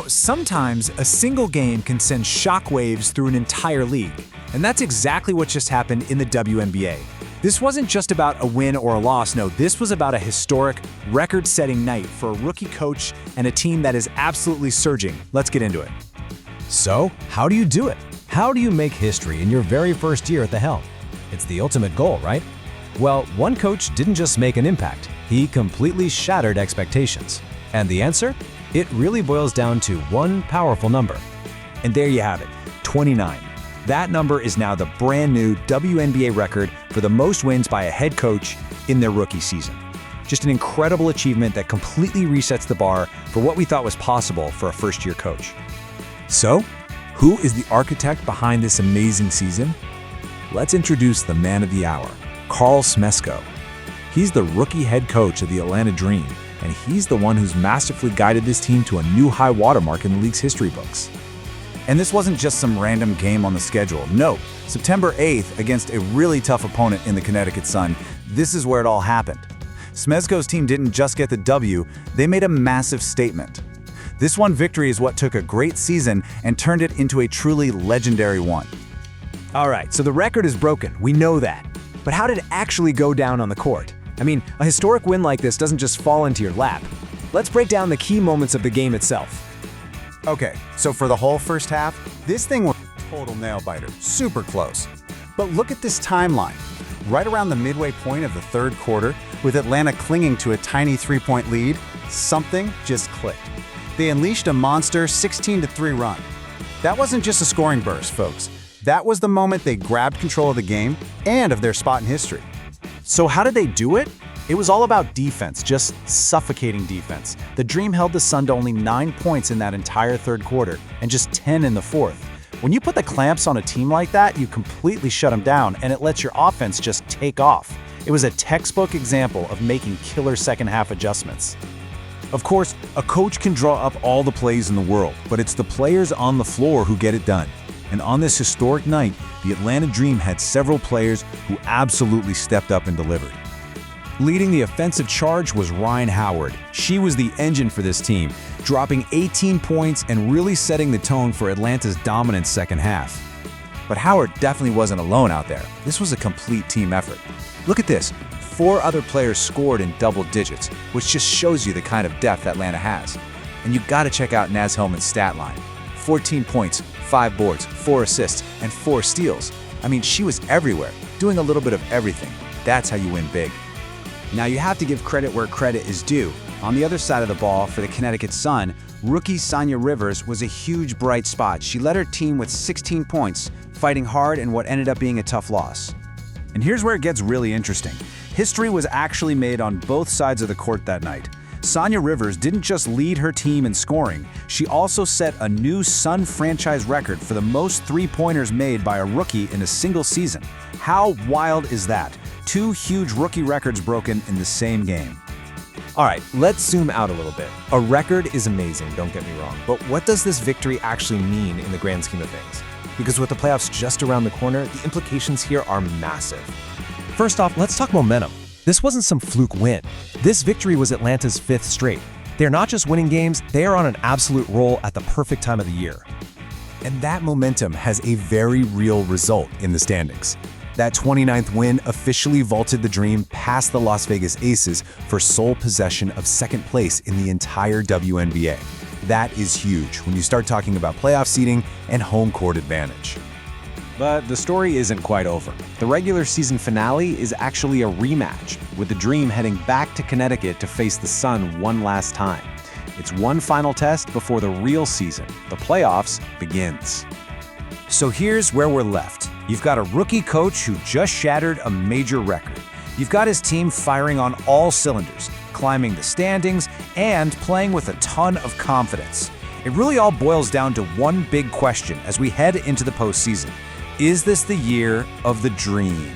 Sometimes a single game can send shockwaves through an entire league, and that's exactly what just happened in the WNBA. This wasn't just about a win or a loss, no, this was about a historic, record-setting night for a rookie coach and a team that is absolutely surging. Let's get into it. So, how do you do it? How do you make history in your very first year at the helm? It's the ultimate goal, right? Well, one coach didn't just make an impact, he completely shattered expectations. And the answer? It really boils down to one powerful number. And there you have it, 29. That number is now the brand new WNBA record for the most wins by a head coach in their rookie season. Just an incredible achievement that completely resets the bar for what we thought was possible for a first-year coach. So, who is the architect behind this amazing season? Let's introduce the man of the hour, Karl Smesko. He's the rookie head coach of the Atlanta Dream, and he's the one who's masterfully guided this team to a new high watermark in the league's history books. And this wasn't just some random game on the schedule. No, September 8th against a really tough opponent in the Connecticut Sun, this is where it all happened. Smesko's team didn't just get the W, they made a massive statement. This one victory is what took a great season and turned it into a truly legendary one. All right, so the record is broken, we know that. But how did it actually go down on the court? I mean, a historic win like this doesn't just fall into your lap. Let's break down the key moments of the game itself. Okay, so for the whole first half, this thing was a total nail-biter, super close. But look at this timeline. Right around the midway point of the third quarter, with Atlanta clinging to a tiny three-point lead, something just clicked. They unleashed a monster 16-3 run. That wasn't just a scoring burst, folks. That was the moment they grabbed control of the game and of their spot in history. So how did they do it? It was all about defense, just suffocating defense. The Dream held the Sun to only 9 points in that entire third quarter and just 10 in the fourth. When you put the clamps on a team like that, you completely shut them down and it lets your offense just take off. It was a textbook example of making killer second half adjustments. Of course, a coach can draw up all the plays in the world, but it's the players on the floor who get it done. And on this historic night, the Atlanta Dream had several players who absolutely stepped up and delivered. Leading the offensive charge was Rhyne Howard. She was the engine for this team, dropping 18 points and really setting the tone for Atlanta's dominant second half. But Howard definitely wasn't alone out there. This was a complete team effort. Look at this. 4 other players scored in double digits, which just shows you the kind of depth Atlanta has. And you gotta check out Naz Hillman's stat line. 14 points, 5 boards, 4 assists, and 4 steals. I mean, she was everywhere, doing a little bit of everything. That's how you win big. Now you have to give credit where credit is due. On the other side of the ball for the Connecticut Sun, rookie Sonya Rivers was a huge bright spot. She led her team with 16 points, fighting hard in what ended up being a tough loss. And here's where it gets really interesting. History was actually made on both sides of the court that night. Sonya Rivers didn't just lead her team in scoring, she also set a new Sun franchise record for the most three-pointers made by a rookie in a single season. How wild is that? 2 huge rookie records broken in the same game. All right, let's zoom out a little bit. A record is amazing, don't get me wrong, but what does this victory actually mean in the grand scheme of things? Because with the playoffs just around the corner, the implications here are massive. First off, let's talk momentum. This wasn't some fluke win. This victory was Atlanta's 5th straight. They're not just winning games, they are on an absolute roll at the perfect time of the year. And that momentum has a very real result in the standings. That 29th win officially vaulted the Dream past the Las Vegas Aces for sole possession of second place in the entire WNBA. That is huge when you start talking about playoff seeding and home court advantage. But the story isn't quite over. The regular season finale is actually a rematch, with the Dream heading back to Connecticut to face the Sun one last time. It's one final test before the real season, the playoffs, begins. So here's where we're left. You've got a rookie coach who just shattered a major record. You've got his team firing on all cylinders, climbing the standings, and playing with a ton of confidence. It really all boils down to one big question as we head into the postseason. Is this the year of the Dream?